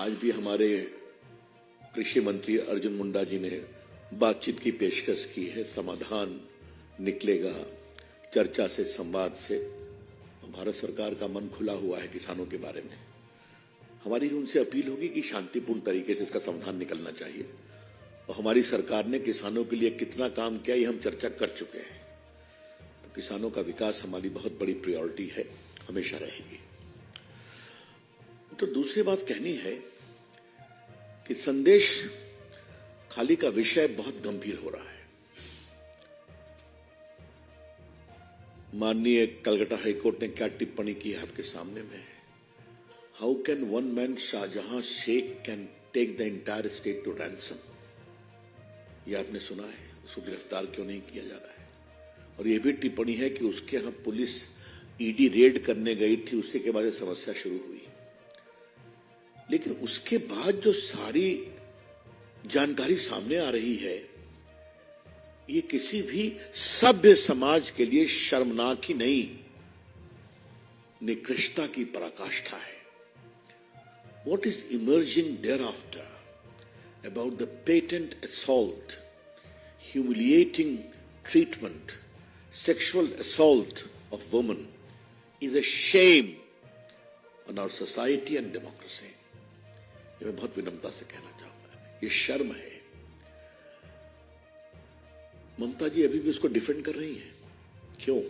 आज भी हमारे कृषि मंत्री अर्जुन मुंडा जी ने बातचीत की पेशकश की है। समाधान निकलेगा चर्चा से, संवाद से। भारत सरकार का मन खुला हुआ है किसानों के बारे में। हमारी उनसे अपील होगी कि शांतिपूर्ण तरीके से इसका समाधान निकलना चाहिए। और हमारी सरकार ने किसानों के लिए कितना काम किया ये हम चर्चा कर चुके हैं। तो किसानों का विकास हमारी बहुत बड़ी प्रायोरिटी है, हमेशा रहेगी। तो दूसरी बात कहनी है कि संदेश खाली का विषय बहुत गंभीर हो रहा है। माननीय कलकत्ता हाईकोर्ट ने क्या टिप्पणी की है आपके सामने में। How can one man Shahjahan Sheikh can take the entire state to ransom. यह आपने सुना है। उसको गिरफ्तार क्यों नहीं किया जा रहा है। और यह भी टिप्पणी है कि उसके यहां पुलिस ईडी रेड करने गई थी, उसी के बाद समस्या शुरू हुई। लेकिन उसके बाद जो सारी जानकारी सामने आ रही है, ये किसी भी सभ्य समाज के लिए शर्मनाक ही नहीं, निकृष्टता की पराकाष्ठा है। What is emerging thereafter about the patent assault, humiliating treatment, sexual assault of women is a shame on our society and democracy. ये मैं बहुत विनम्रता से कहना चाहूंगा, ये शर्म है। ममता जी अभी भी उसको डिफेंड कर रही हैं। क्यों?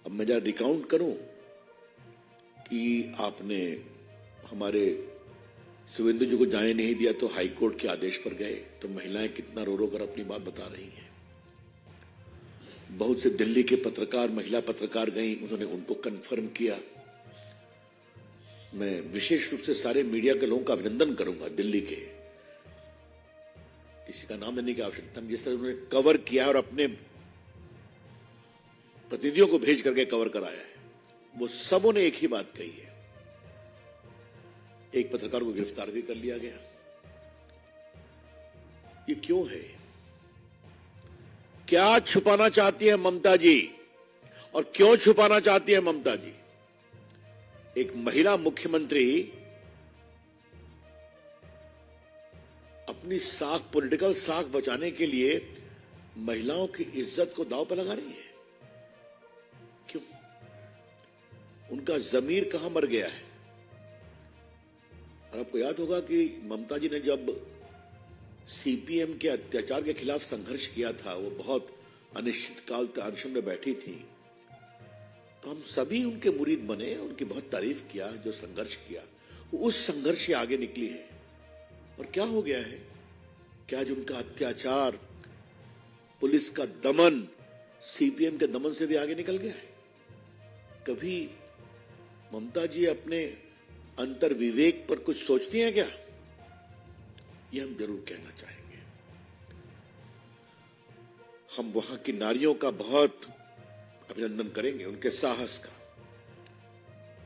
अब मैं जरा रिकाउंट करूं कि आपने हमारे सुवेंदु जी को जाने नहीं दिया तो हाईकोर्ट के आदेश पर गए, तो महिलाएं कितना रो रो कर अपनी बात बता रही हैं। बहुत से दिल्ली के पत्रकार, महिला पत्रकार गई, उन्होंने उनको कंफर्म किया। मैं विशेष रूप से सारे मीडिया के लोगों का अभिनंदन करूंगा, दिल्ली के, किसी का नाम लेने की आवश्यकता नहीं, जिस तरह उन्होंने कवर किया और अपने प्रतिनिधियों को भेज करके कवर कराया है। वो सबों ने एक ही बात कही है। एक पत्रकार को गिरफ्तार भी कर लिया गया। ये क्यों है? क्या छुपाना चाहती है ममता जी, और क्यों छुपाना चाहती है ममता जी? एक महिला मुख्यमंत्री अपनी साख, पॉलिटिकल साख बचाने के लिए महिलाओं की इज्जत को दांव पर लगा रही है। क्यों? उनका जमीर कहां मर गया है? और आपको याद होगा कि ममता जी ने जब सीपीएम के अत्याचार के खिलाफ संघर्ष किया था, वो बहुत अनिश्चितकाल तक अनशन में बैठी थी, तो हम सभी उनके मुरीद बने, उनकी बहुत तारीफ किया। जो संघर्ष किया वो उस संघर्ष से आगे निकली है। और क्या हो गया है? क्या आज उनका अत्याचार, पुलिस का दमन, सीपीएम के दमन से भी आगे निकल गया है? कभी ममता जी अपने अंतर विवेक पर कुछ सोचती हैं क्या? यह हम जरूर कहना चाहेंगे। हम वहां की नारियों का बहुत अभिनंदन करेंगे, उनके साहस का।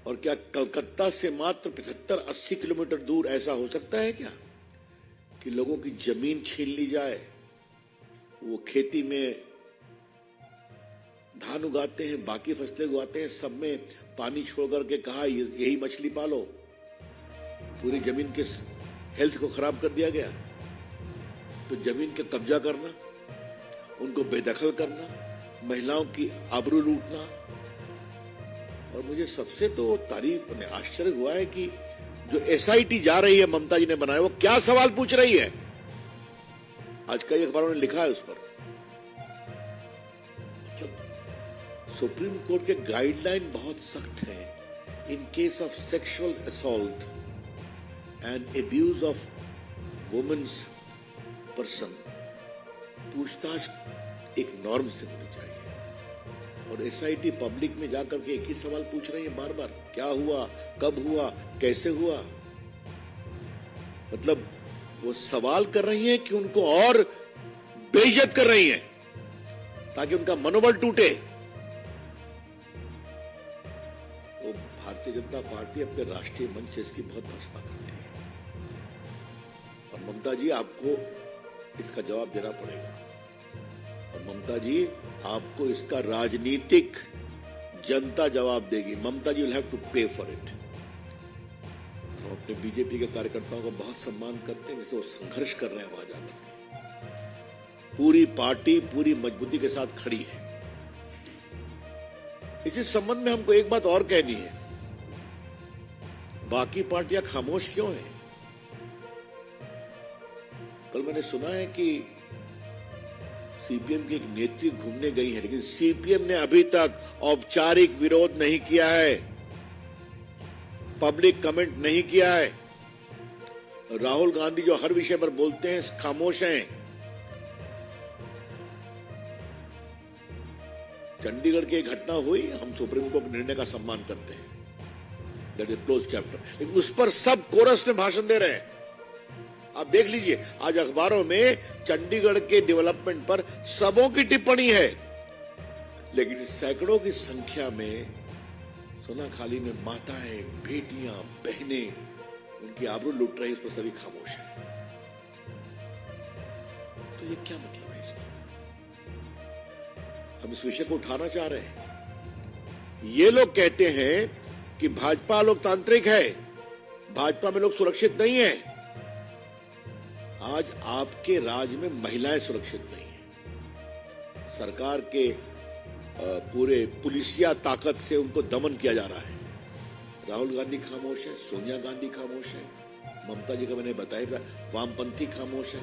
और क्या कलकत्ता से मात्र 75-80 किलोमीटर दूर ऐसा हो सकता है क्या कि लोगों की जमीन छीन ली जाए? वो खेती में धान उगाते हैं, बाकी फसलें उगाते हैं, सब में पानी छोड़ करके कहा यही मछली पालो। पूरी जमीन के हेल्थ को खराब कर दिया गया। तो जमीन का कब्जा करना, उनको बेदखल करना, महिलाओं की आबरू लूटना। और मुझे सबसे तो तारीफ में आश्चर्य हुआ है कि जो एसआईटी जा रही है, ममता जी ने बनाया, वो क्या सवाल पूछ रही है। आज कई अखबारों ने लिखा है उस पर। सुप्रीम कोर्ट के गाइडलाइन बहुत सख्त है। In case of sexual assault and abuse of women's person, पूछताछ एक नॉर्म से होनी चाहिए। और एसआईटी पब्लिक में जाकर के एक ही सवाल पूछ रही है बार बार, क्या हुआ, कब हुआ, कैसे हुआ। मतलब वो सवाल कर रही हैं कि उनको और बेइज्जत कर रही हैं ताकि उनका मनोबल टूटे। तो भारतीय जनता पार्टी अपने राष्ट्रीय मंच से इसकी बहुत भर्त्सना करती है। और ममता जी, आपको इसका जवाब देना पड़ेगा। और ममता जी, आपको इसका राजनीतिक जनता जवाब देगी। ममता जी विल हैव टू पे फॉर इट। हम अपने बीजेपी के कार्यकर्ताओं का बहुत सम्मान करते हैं, वैसे वो संघर्ष कर रहे हैं वहां जाकर। पूरी पार्टी पूरी मजबूती के साथ खड़ी है। इसी संबंध में हमको एक बात और कहनी है, बाकी पार्टियां खामोश क्यों हैं? कल मैंने सुना है कि सीपीएम की एक नेत्री घूमने गई है, लेकिन सीपीएम ने अभी तक औपचारिक विरोध नहीं किया है, पब्लिक कमेंट नहीं किया है। राहुल गांधी जो हर विषय पर बोलते हैं खामोश हैं। चंडीगढ़ की एक घटना हुई, हम सुप्रीम कोर्ट के निर्णय का सम्मान करते हैं, दैट इज क्लोज चैप्टर, लेकिन उस पर सब कोरस में भाषण दे रहे हैं। आप देख लीजिए, आज अखबारों में चंडीगढ़ के डेवलपमेंट पर सबों की टिप्पणी है, लेकिन सैकड़ों की संख्या में सोनाखाली में माताएं, बेटियां, बहनें उनकी आबरू लूट रही, इस पर सभी खामोश हैं। तो ये क्या मतलब है इसका? हम इस विषय को उठाना चाह रहे हैं। ये लोग कहते हैं कि भाजपा लोकतांत्रिक है, भाजपा में लोग सुरक्षित नहीं है। आज आपके राज्य में महिलाएं सुरक्षित नहीं है। सरकार के पूरे पुलिसिया ताकत से उनको दमन किया जा रहा है। राहुल गांधी खामोश है, सोनिया गांधी खामोश है, ममता जी का मैंने बताया, वामपंथी खामोश है,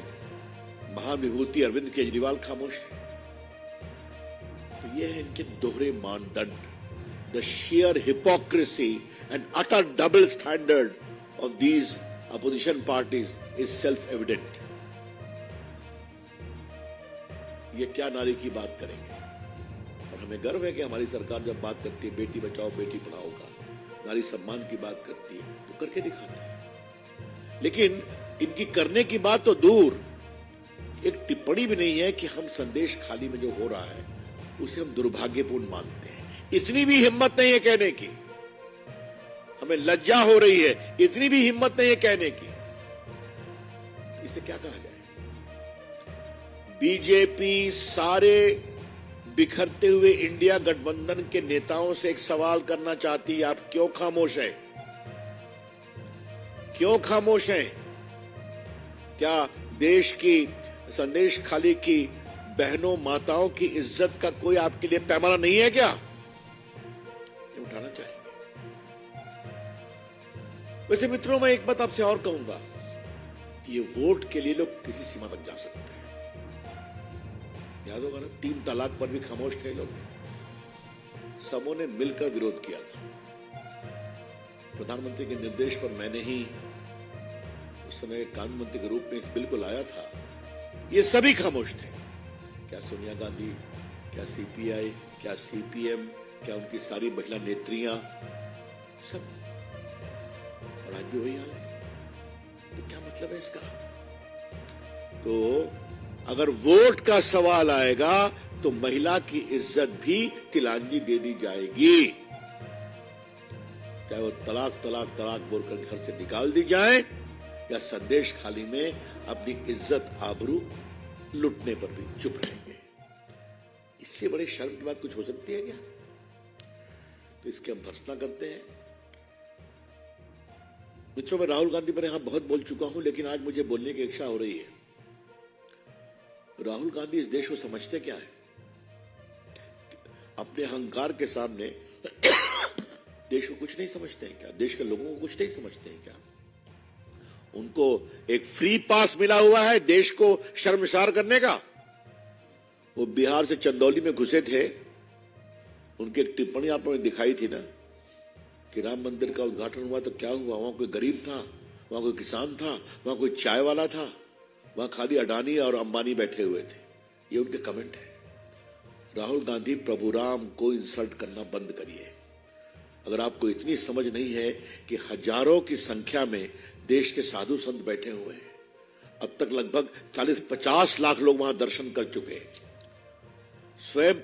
महान विभूति अरविंद केजरीवाल खामोश है। तो ये है इनके दोहरे मानदंड। The share hypocrisy and utter double standard of these opposition parties is self evident. ये क्या नारी की बात करेंगे? और हमें गर्व है कि हमारी सरकार जब बात करती है बेटी बचाओ बेटी पढ़ाओ का, नारी सम्मान की बात करती है, तो करके दिखाते हैं। लेकिन इनकी करने की बात तो दूर, एक टिप्पणी भी नहीं है कि हम संदेश खाली में जो हो रहा है उसे हम दुर्भाग्यपूर्ण मानते हैं। इतनी भी हिम्मत नहीं है कहने की, हमें लज्जा हो रही है, इतनी भी हिम्मत नहीं है कहने की। इसे क्या कहा जाए? बीजेपी सारे बिखरते हुए इंडिया गठबंधन के नेताओं से एक सवाल करना चाहती है, आप क्यों खामोश हैं? क्यों खामोश हैं? क्या देश की संदेश खाली की बहनों माताओं की इज्जत का कोई आपके लिए पैमाना नहीं है क्या? ये उठाना चाहेंगे। वैसे मित्रों, मैं एक बात आपसे और कहूंगा, ये वोट के लिए लोग किसी सीमा तक जा सकते हैं। याद होगा ना, 3 तलाक पर भी खामोश थे लोग, सबों ने मिलकर विरोध किया था। प्रधानमंत्री के निर्देश पर मैंने ही उस समय कानून मंत्री के रूप में इस बिल को लाया था। ये सभी खामोश थे। क्या सोनिया गांधी, क्या सीपीआई, क्या सीपीएम, क्या उनकी सारी महिला नेत्रियां, सब। और आज भी वही हाल है। तो क्या मतलब है इसका? तो अगर वोट का सवाल आएगा तो महिला की इज्जत भी तिलांजलि दे दी जाएगी, चाहे वो तलाक तलाक तलाक बोलकर घर से निकाल दी जाए या संदेश खाली में अपनी इज्जत आबरू लुटने पर भी चुप रहेंगे। इससे बड़े शर्म की बात कुछ हो सकती है क्या? तो इसके हम भर्त्सना करते हैं। मित्रों, मैं राहुल गांधी पर यहां बहुत बोल चुका हूं, लेकिन आज मुझे बोलने की इच्छा हो रही है। राहुल गांधी इस देश को समझते क्या है? अपने अहंकार के सामने देश को कुछ नहीं समझते हैं क्या? देश के लोगों को कुछ नहीं समझते हैं क्या? उनको एक फ्री पास मिला हुआ है देश को शर्मसार करने का। वो बिहार से चंदौली में घुसे थे, उनकी एक टिप्पणी आप लोगों ने दिखाई थी ना कि राम मंदिर का उद्घाटन हुआ तो क्या हुआ? वहां कोई गरीब था, वहां कोई किसान था, वहां कोई चाय वाला था, वहां खाली अडानी और अंबानी बैठे हुए थे। ये उनके कमेंट है। राहुल गांधी, प्रभु राम को इंसल्ट करना बंद करिए। अगर आपको इतनी समझ नहीं है कि हजारों की संख्या में देश के साधु संत बैठे हुए हैं, अब तक लगभग 40-50 लाख लोग वहां दर्शन कर चुके हैं। स्वयं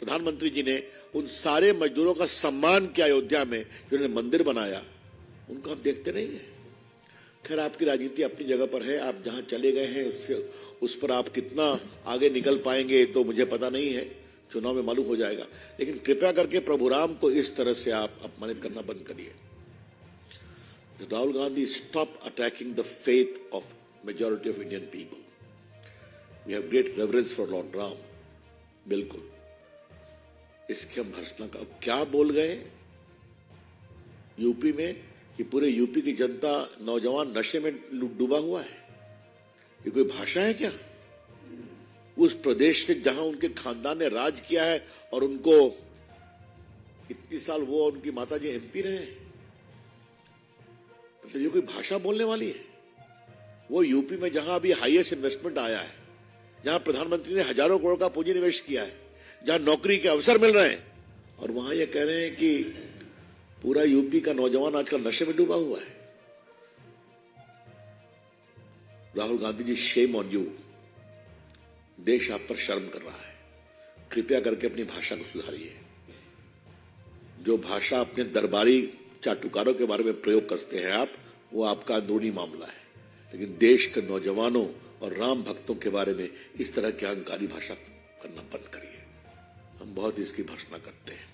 प्रधानमंत्री जी ने उन सारे मजदूरों का सम्मान किया अयोध्या में जिन्होंने मंदिर बनाया, उनको आप देखते नहीं है। खैर, आपकी राजनीति अपनी जगह पर है, आप जहां चले गए हैं उस पर आप कितना आगे निकल पाएंगे तो मुझे पता नहीं है, चुनाव में मालूम हो जाएगा। लेकिन कृपया करके प्रभु राम को इस तरह से आप अपमानित करना बंद करिए। Rahul Gandhi, stop attacking the faith of majority of Indian people. We have great reverence for Lord Ram. बिल्कुल, इसके हम भर्सना का क्या बोल गए यूपी में कि पूरे यूपी की जनता नौजवान नशे में डूबा हुआ है। ये कोई भाषा है क्या? उस प्रदेश से जहां उनके खानदान ने राज किया है और उनको इतनी साल वो उनकी माताजी एमपी रहे हैं, तो ये कोई भाषा बोलने वाली है? वो यूपी में जहां अभी हाईएस्ट इन्वेस्टमेंट आया है, जहां प्रधानमंत्री ने हजारों करोड़ का पूंजी निवेश किया है, जहां नौकरी के अवसर मिल रहे हैं, और वहां ये कह रहे हैं कि पूरा यूपी का नौजवान आजकल नशे में डूबा हुआ है। Rahul Gandhi ji, shame on you. देश आप पर शर्म कर रहा है। कृपया करके अपनी भाषा को सुधारिए। जो भाषा अपने दरबारी चाटुकारों के बारे में प्रयोग करते हैं आप, वो आपका अंदरूनी मामला है, लेकिन देश के नौजवानों और राम भक्तों के बारे में इस तरह की अहंकारी भाषा करना बंद करिए। हम बहुत इसकी भर्त्सना करते हैं।